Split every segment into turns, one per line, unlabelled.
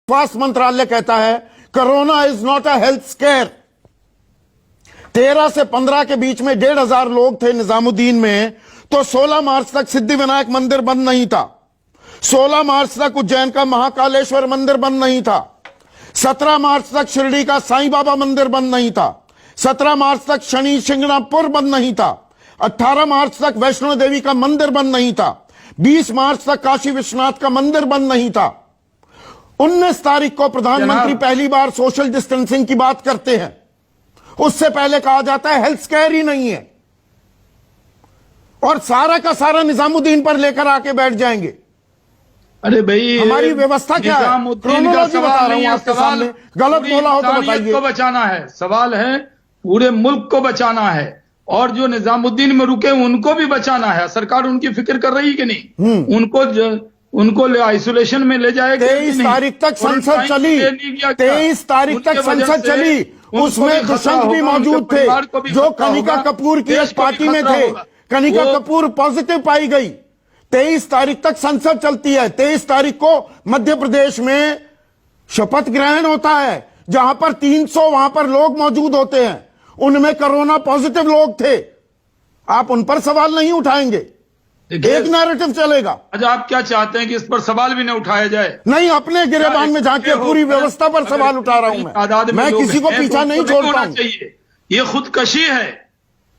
स्वास्थ्य मंत्रालय कहता है corona is not a health square. 13 से 15 के बीच में 1,500 लोग थे निजामुद्दीन में, तो 16 मार्च तक सिद्धिविनायक मंदिर बंद नहीं था, 16 मार्च तक उज्जैन का महाकालेश्वर मंदिर बंद नहीं था, 17 मार्च तक शिरडी का साईं बाबा मंदिर बंद नहीं था, 17 मार्च तक शनि शिंगणापुर बंद नहीं था, 18 मार्च तक वैष्णो देवी का मंदिर बंद नहीं था, 20 मार्च तक काशी विश्वनाथ का मंदिर बंद नहीं था। 19 तारीख को प्रधानमंत्री पहली बार सोशल डिस्टेंसिंग की बात करते हैं, उससे पहले कहा जाता है हेल्थ केयर ही नहीं है, और सारा का सारा निजामुद्दीन पर लेकर आके बैठ जाएंगे।
अरे भाई,
हमारी व्यवस्था क्या है? क्रोनोलॉजी बता रहा हूं आपके सामने, गलत बोला हो तो बताइए।
को बचाना है, सवाल है पूरे मुल्क को बचाना है, और जो निजामुद्दीन में रुके उनको भी बचाना है। सरकार उनकी फिक्र कर रही कि नहीं? उनको आइसोलेशन में ले जाएगी।
23 तारीख तक संसद चली, 23 तारीख तक संसद चली, उसमें दुष्यंत भी मौजूद थे जो कनिका कपूर की एक पार्टी में थे। कनिका कपूर पॉजिटिव पाई गई। 23 तारीख तक संसद चलती है। 23 तारीख को मध्य प्रदेश में शपथ ग्रहण होता है, जहां पर 300 वहां पर लोग मौजूद होते हैं, उनमें कोरोना पॉजिटिव लोग थे। आप उन पर सवाल नहीं उठाएंगे, एक नैरेटिव चलेगा।
अच्छा, आप क्या चाहते हैं कि इस पर सवाल भी न उठाया जाए?
नहीं, अपने गिरेबान में झांकिए, पूरी व्यवस्था पर सवाल उठा रहा हूं मैं किसी को पीछा नहीं छोड़ता हूं।
ये खुदकशी है,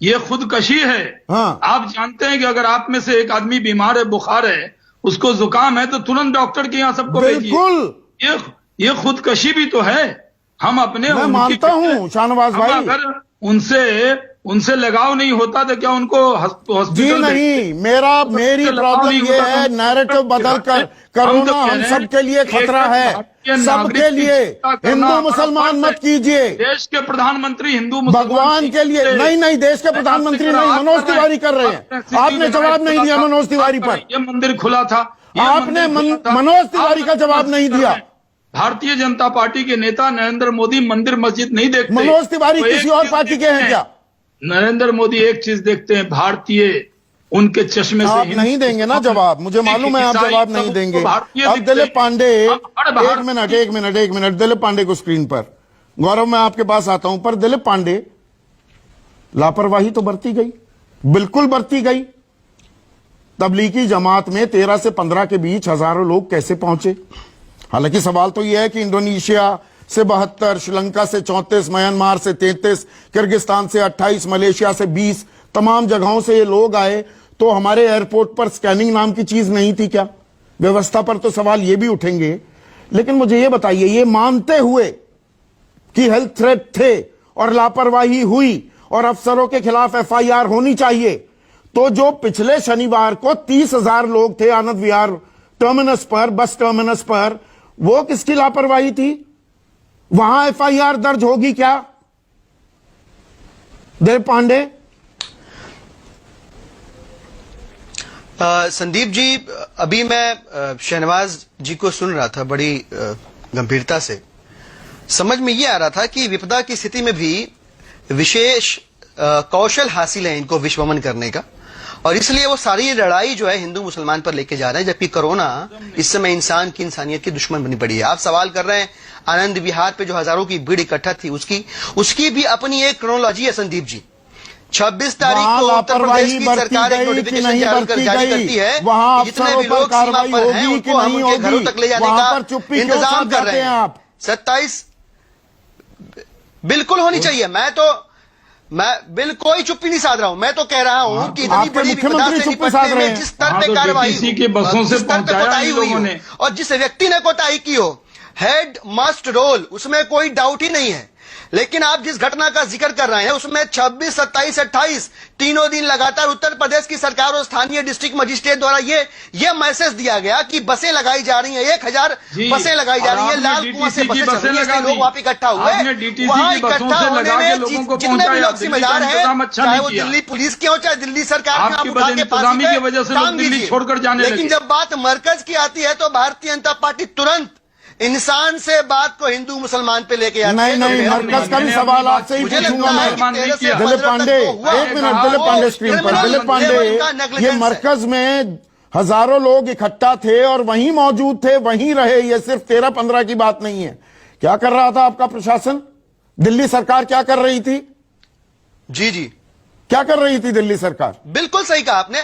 ये खुदकशी है।
हाँ।
आप जानते हैं कि अगर आप में से एक आदमी बीमार है, बुखार है, उसको जुकाम है, तो तुरंत डॉक्टर के यहाँ सबको भेजिए।
बिल्कुल,
ये खुदकशी भी तो है। हम अपने
मैं मानता हूं शाहनवाज भाई,
अगर उनसे लगाव नहीं होता तो क्या उनको हॉस्पिटल?
जी नहीं, मेरी प्रॉब्लम ये है, नैरेटिव बदलकर कोरोना हम सबके लिए खतरा है, सबके लिए। हिंदू मुसलमान मत कीजिए।
देश के प्रधानमंत्री हिंदू
भगवान के लिए नहीं, देश के प्रधानमंत्री नहीं, मनोज तिवारी कर रहे हैं। आपने जवाब नहीं दिया मनोज तिवारी पर।
ये मंदिर खुला था,
आपने मनोज तिवारी का जवाब नहीं दिया।
भारतीय जनता पार्टी के नेता नरेंद्र मोदी मंदिर मस्जिद नहीं देखते।
मनोज तिवारी किसी और पार्टी के हैं क्या?
नरेंद्र मोदी एक चीज देखते हैं, भारतीय, उनके चश्मे से।
आप नहीं देंगे ना जवाब, मुझे मालूम है आप जवाब नहीं देंगे। अब दिलीप पांडे, एक मिनट, दिलीप पांडे को स्क्रीन पर। गौरव, मैं आपके पास आता हूं, पर दिलीप पांडे, लापरवाही तो बरती गई, बिल्कुल बरती गई। तबलीगी जमात में 13 से 15 के बीच हजारों लोग कैसे पहुंचे? हालांकि सवाल तो यह है कि इंडोनेशिया से 72, श्रीलंका से 34, म्यांमार से 33, किर्गिस्तान से 28, मलेशिया से 20, तमाम जगहों से ये लोग आए, तो हमारे एयरपोर्ट पर स्कैनिंग नाम की चीज नहीं थी क्या? व्यवस्था पर तो सवाल ये भी उठेंगे। लेकिन मुझे ये बताइए, ये मानते हुए कि हेल्थ थ्रेट थे और लापरवाही हुई और अफसरों के खिलाफ FIR होनी चाहिए, तो जो पिछले शनिवार को 30,000 लोग थे आनंद विहार टर्मिनस पर, बस टर्मिनस पर, वो किसकी लापरवाही थी? वहां FIR दर्ज होगी क्या? दिलीप पांडे।
संदीप जी, अभी मैं शहनवाज जी को सुन रहा था बड़ी गंभीरता से। समझ में ये आ रहा था कि विपदा की स्थिति में भी विशेष कौशल हासिल है इनको विश्वमन करने का, और इसलिए वो सारी लड़ाई जो है हिंदू मुसलमान पर लेके जा रहे हैं, जबकि कोरोना इस समय इंसान की, इंसानियत की दुश्मन बनी पड़ी है। आप सवाल कर रहे हैं आनंद विहार पे जो हजारों की भीड़ इकट्ठा थी, उसकी भी अपनी एक क्रोनोलॉजी है संदीप जी। 26 तारीख को उत्तर प्रदेश की सरकार एक नोटिफिकेशन जारी करती है, जितने भी लोग सीमा पर हैं उनको हम उनके घरों तक ले जाने का इंतजाम कर रहे हैं। 27 बिल्कुल होनी चाहिए। मैं बिल्कुल चुप्पी नहीं साध रहा हूं, मैं तो कह रहा हूं कि इतनी बड़ी विपदा से निपटने में जिस स्तर पे कार्रवाई कोताही हुई हो और जिस व्यक्ति ने कोताही की हो, हेड मस्ट रोल, उसमें कोई डाउट ही नहीं है। लेकिन आप जिस घटना का जिक्र कर रहे हैं उसमें 26, 27, 28 तीनों दिन लगातार उत्तर प्रदेश की सरकार और स्थानीय डिस्ट्रिक्ट मजिस्ट्रेट द्वारा ये मैसेज दिया गया कि बसें लगाई जा रही हैं, 1000 बसें लगाई जा रही हैं, लाल कुआं से बसें चल रही हैं, लोग वहां पे इकट्ठा हुए। वहां इकट्ठा होने में जितने भी लोग जिम्मेदार हैं, चाहे वो दिल्ली पुलिस के हो चाहे दिल्ली सरकार के, काम कीजिए। लेकिन जब बात मरकज की आती है तो भारतीय जनता पार्टी तुरंत इंसान से बात को हिंदू मुसलमान पे लेके आते हैं।
नहीं, मरकज का भी सवाल आपसे ही पूछूंगा मैं। दिलीप पांडे, एक मिनट, दिलीप पांडे स्क्रीन पर। दिलीप पांडे, ये मरकज में हजारों लोग इकट्ठा थे और वहीं मौजूद थे, वहीं रहे। ये सिर्फ 13-15 की बात नहीं है। क्या कर रहा था आपका प्रशासन? दिल्ली सरकार क्या कर रही थी?
जी जी,
क्या कर रही थी दिल्ली सरकार?
बिल्कुल सही कहा आपने।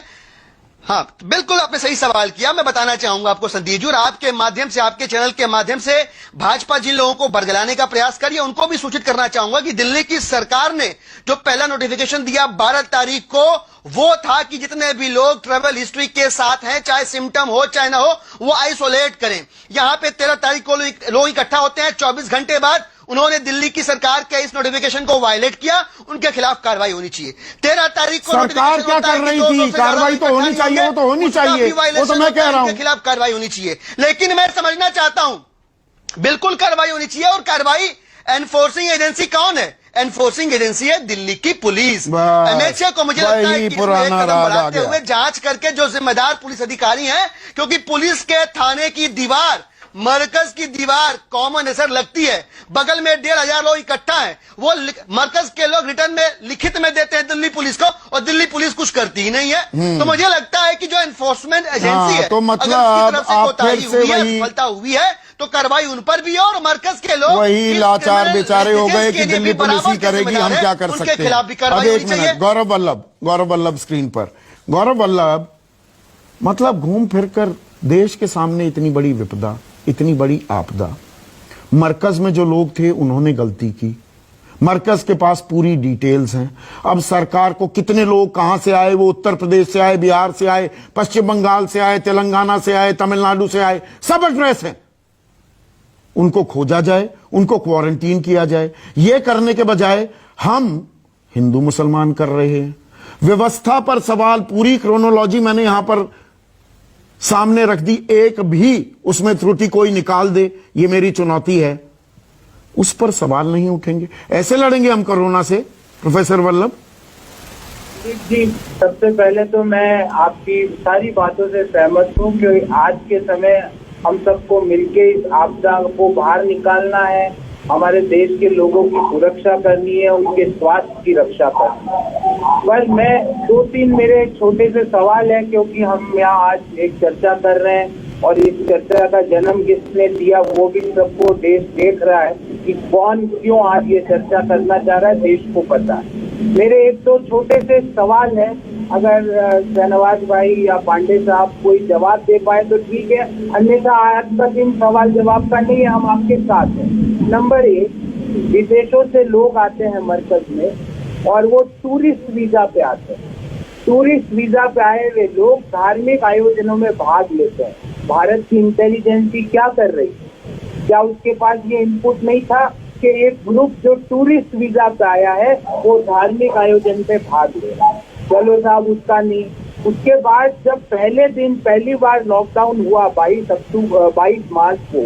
हाँ, बिल्कुल आपने सही सवाल किया। मैं बताना चाहूंगा आपको संदीप जी, और आपके माध्यम से, आपके चैनल के माध्यम से भाजपा जिन लोगों को बरगलाने का प्रयास करिए उनको भी सूचित करना चाहूंगा कि दिल्ली की सरकार ने जो पहला नोटिफिकेशन दिया 12 तारीख को, वो था कि जितने भी लोग ट्रेवल हिस्ट्री के साथ हैं, चाहे सिम्टम हो चाहे ना हो, वो आइसोलेट करें। यहां पे 13 तारीख को लोग इकट्ठा होते हैं। 24 घंटे बाद उन्होंने दिल्ली की सरकार के इस नोटिफिकेशन को वायलेट किया, उनके खिलाफ कार्रवाई होनी चाहिए। 13 तारीख को
सरकार क्या कर रही थी? कार्रवाई तो होनी चाहिए, वो तो होनी चाहिए, वो तो मैं कह रहा हूं।
उनके खिलाफ कार्रवाई होनी चाहिए, लेकिन मैं समझना चाहता हूं, बिल्कुल कार्रवाई होनी चाहिए। और कार्रवाई एनफोर्सिंग एजेंसी कौन है? एनफोर्सिंग एजेंसी है दिल्ली की पुलिस। एमएचए को मुझे लगता है कि इसमें एक कदम बढ़ाते हुए जांच करके जो जिम्मेदार पुलिस अधिकारी हैं, क्योंकि पुलिस के थाने की दीवार, मरकज की दीवार कॉमन है सर, लगती है, बगल में 1,500 लोग इकट्ठा हैं, वो मरकज के लोग रिटर्न में लिखित में देते हैं दिल्ली पुलिस को, और दिल्ली पुलिस कुछ करती ही नहीं है। तो मुझे लगता है कि जो एनफोर्समेंट एजेंसी है,
तो मतलब
सफलता हुई है तो कार्रवाई उन पर भी है, और मरकज के लोग
वही लाचार बेचारे हो गए कि दिल्ली पुलिस ही करेगी, हम क्या कर सकते हैं। अब एक मिनट, गौरव वल्लभ स्क्रीन पर। गौरव वल्लभ, मतलब घूम फिर कर देश के सामने इतनी बड़ी विपदा, इतनी बड़ी आपदा, मरकज में जो लोग थे उन्होंने गलती की, मरकज के पास पूरी डिटेल्स हैं। अब सरकार को कितने लोग कहां से आए, वो उत्तर प्रदेश से आए, बिहार से आए, पश्चिम बंगाल से आए, तेलंगाना से आए, तमिलनाडु से आए, सब एड्रेस है, उनको खोजा जाए, उनको क्वारंटीन किया जाए। यह करने के बजाय हम हिंदू मुसलमान कर रहे हैं। व्यवस्था पर सवाल, पूरी क्रोनोलॉजी मैंने यहां पर सामने रख दी, एक भी उसमें त्रुटि कोई निकाल दे, ये मेरी चुनौती है, उस पर सवाल नहीं उठेंगे। ऐसे लड़ेंगे हम कोरोना से, प्रोफेसर वल्लभ?
जी, सबसे पहले तो मैं आपकी सारी बातों से सहमत हूँ कि आज के समय हम सबको मिलके इस आपदा को बाहर निकालना है, हमारे देश के लोगों की सुरक्षा करनी है, उनके स्वास्थ्य की रक्षा करनी है। पर मैं 2-3 मेरे छोटे से सवाल हैं, क्योंकि हम यहाँ आज एक चर्चा कर रहे हैं और इस चर्चा का जन्म किसने दिया वो भी सबको देश देख रहा है कि कौन क्यों आज ये चर्चा करना चाह रहा है, देश को पता है। मेरे 1-2 छोटे से सवाल हैं, अगर शहनवाज भाई या पांडे साहब कोई जवाब दे पाए तो ठीक है, अन्यथा आज तक इन सवाल जवाब का नहीं है, हम आपके साथ हैं। नंबर 1, विदेशों से लोग आते हैं मरकज में और वो टूरिस्ट वीजा पे आते हैं। टूरिस्ट वीजा पे आए हुए लोग धार्मिक आयोजनों में भाग लेते हैं। भारत की इंटेलिजेंस क्या कर रही है? क्या उसके पास ये इनपुट नहीं था कि एक ग्रुप जो टूरिस्ट वीजा पे आया है वो धार्मिक आयोजन पे भाग ले? चलो साहब, उसका नहीं। उसके बाद जब पहले दिन पहली बार लॉकडाउन हुआ 22 मार्च को,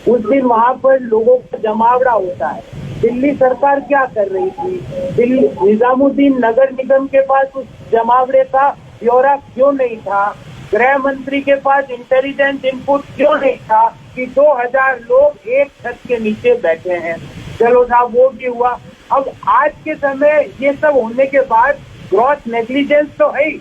उस दिन वहां पर लोगों का जमावड़ा होता है। दिल्ली सरकार क्या कर रही थी? दिल्ली निजामुद्दीन नगर निगम के पास उस जमावड़े का ब्यौरा क्यों नहीं था? गृह मंत्री के पास इंटेलिजेंस इनपुट क्यों नहीं था कि 2000 लोग एक छत के नीचे बैठे हैं? चलो साहब, वो भी हुआ। अब आज के समय ये सब होने के बाद ग्रॉस नेग्लिजेंस तो है ही,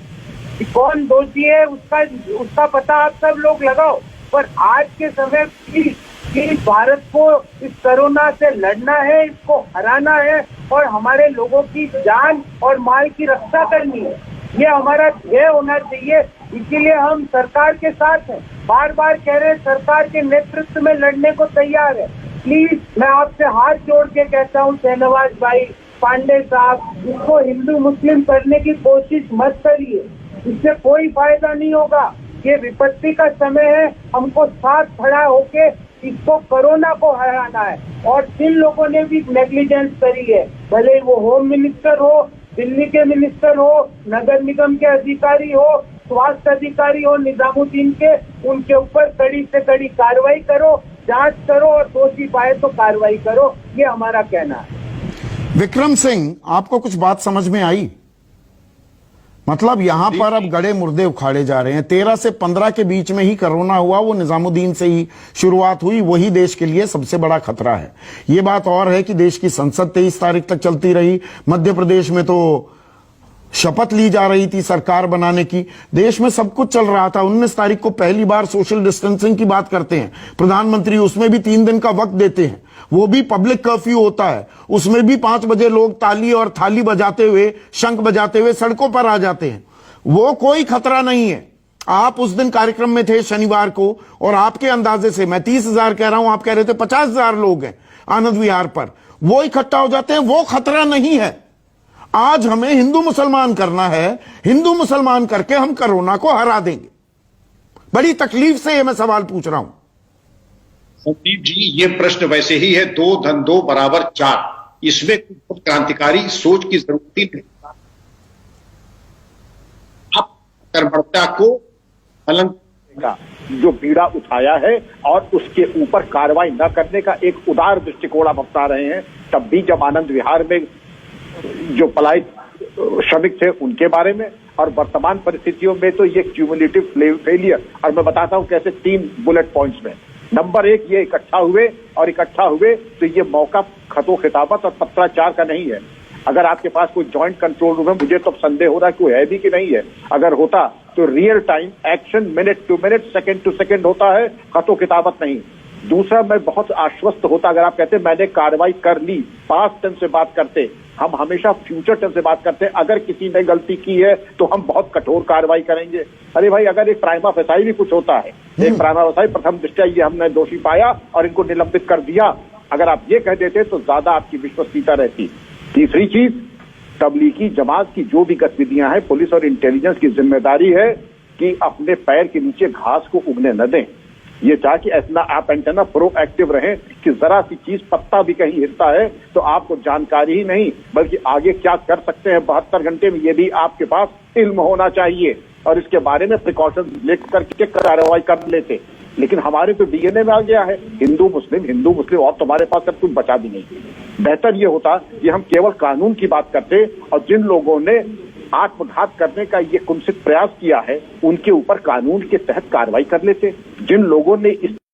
कौन दोषी है उसका पता आप सब लोग लगाओ। पर आज के समय कि भारत को इस कोरोना से लड़ना है, इसको हराना है और हमारे लोगों की जान और माल की रक्षा करनी है, ये हमारा ध्येय होना चाहिए। इसीलिए हम सरकार के साथ हैं, बार बार कह रहे हैं सरकार के नेतृत्व में लड़ने को तैयार है। प्लीज मैं आपसे हाथ जोड़ के कहता हूँ, शहनवाज भाई, पांडे साहब, इसको हिंदू मुस्लिम करने की कोशिश मत करिए, इससे कोई फायदा नहीं होगा। ये विपत्ति का समय है, हमको साथ खड़ा होके इसको कोरोना को हराना है। और जिन लोगों ने भी नेग्लिजेंस करी है, भले वो होम मिनिस्टर हो, दिल्ली के मिनिस्टर हो, नगर निगम के अधिकारी हो, स्वास्थ्य अधिकारी हो निजामुद्दीन के, उनके ऊपर कड़ी से कड़ी कार्रवाई करो, जांच करो और दोषी पाए तो कार्रवाई करो, ये हमारा कहना है।
विक्रम सिंह, आपको कुछ बात समझ में आई? मतलब यहां पर अब गड़े मुर्दे उखाड़े जा रहे हैं। 13 से 15 के बीच में ही कोरोना हुआ, वो निजामुद्दीन से ही शुरुआत हुई, वही देश के लिए सबसे बड़ा खतरा है। ये बात और है कि देश की संसद 23 तारीख तक चलती रही। मध्य प्रदेश में तो शपथ ली जा रही थी सरकार बनाने की, देश में सब कुछ चल रहा था। 19 तारीख को पहली बार सोशल डिस्टेंसिंग की बात करते हैं प्रधानमंत्री, उसमें भी 3 दिन का वक्त देते हैं, वो भी पब्लिक कर्फ्यू होता है, उसमें भी 5 बजे लोग ताली और थाली बजाते हुए, शंख बजाते हुए सड़कों पर आ जाते हैं। वो कोई खतरा नहीं है। आप उस दिन कार्यक्रम में थे शनिवार को, और आपके अंदाजे से मैं 30,000 कह रहा हूं, आप कह रहे थे 50,000 लोग हैं आनंद विहार पर, वो इकट्ठा हो जाते हैं, वो खतरा नहीं है। आज हमें हिंदू मुसलमान करना है, हिंदू मुसलमान करके हम कोरोना को हरा देंगे। बड़ी तकलीफ से ये मैं सवाल पूछ रहा हूं।
संदीप जी, ये प्रश्न वैसे ही है 2 + 2 = 4। इसमें कुछ क्रांतिकारी सोच की जरूरत ही नहीं। आप कर्मठता को हलन
का जो बीड़ा उठाया है और उसके ऊपर कार्रवाई न करने का एक उदार दृष्टिकोण आप अपना रहे हैं। तब भी जब आनंद विहार में जो पलायित श्रमिक थे उनके बारे में, और वर्तमान परिस्थितियों में तो ये क्यूमुलेटिव फेलियर, और मैं बताता हूं कैसे 3 बुलेट पॉइंट्स में। नंबर 1, ये इकट्ठा हुए तो ये मौका खतो खिताबत और पत्राचार का नहीं है। अगर आपके पास कोई जॉइंट कंट्रोल रूम है, मुझे तो संदेह हो रहा है कोई है भी कि नहीं है। अगर होता तो real time action, minute to minute, second to second होता है, खतो खिताबत नहीं। दूसरा, मैं बहुत आश्वस्त होता अगर आप कहते मैंने कार्रवाई कर ली, पास्ट टेंस से बात करते। हम हमेशा फ्यूचर टेंस से बात करते हैं, अगर किसी ने गलती की है तो हम बहुत कठोर कार्रवाई करेंगे। अरे भाई, अगर एक प्राइमा फेसाई भी कुछ होता है, एक प्राइमा फेसाई प्रथम दृष्टया ये हमने दोषी पाया और इनको निलंबित कर दिया, अगर आप ये कह देते तो ज्यादा आपकी विश्वसनीयता रहती। तीसरी चीज, तबलीगी जमात की जो भी गतिविधियां हैं, पुलिस और इंटेलिजेंस की जिम्मेदारी है कि अपने पैर के नीचे घास को उगने न दें। ये चाहे कि ऐसा आप एंटेना प्रोएक्टिव रहें कि जरा सी चीज, पत्ता भी कहीं हिलता है तो आपको जानकारी ही नहीं बल्कि आगे क्या कर सकते हैं 72 घंटे में, ये भी आपके पास इल्म होना चाहिए, और इसके बारे में प्रिकॉशन लेकर के कार्रवाई कर लेते। लेकिन हमारे तो डीएनए में आ गया है हिंदू मुस्लिम, और तुम्हारे पास सब कुछ बचा भी नहीं। बेहतर ये होता कि हम केवल कानून की बात करते, और जिन लोगों ने आत्मघात करने का ये कुंसित प्रयास किया है उनके ऊपर कानून के तहत कार्रवाई कर लेते। जिन लोगों ने इस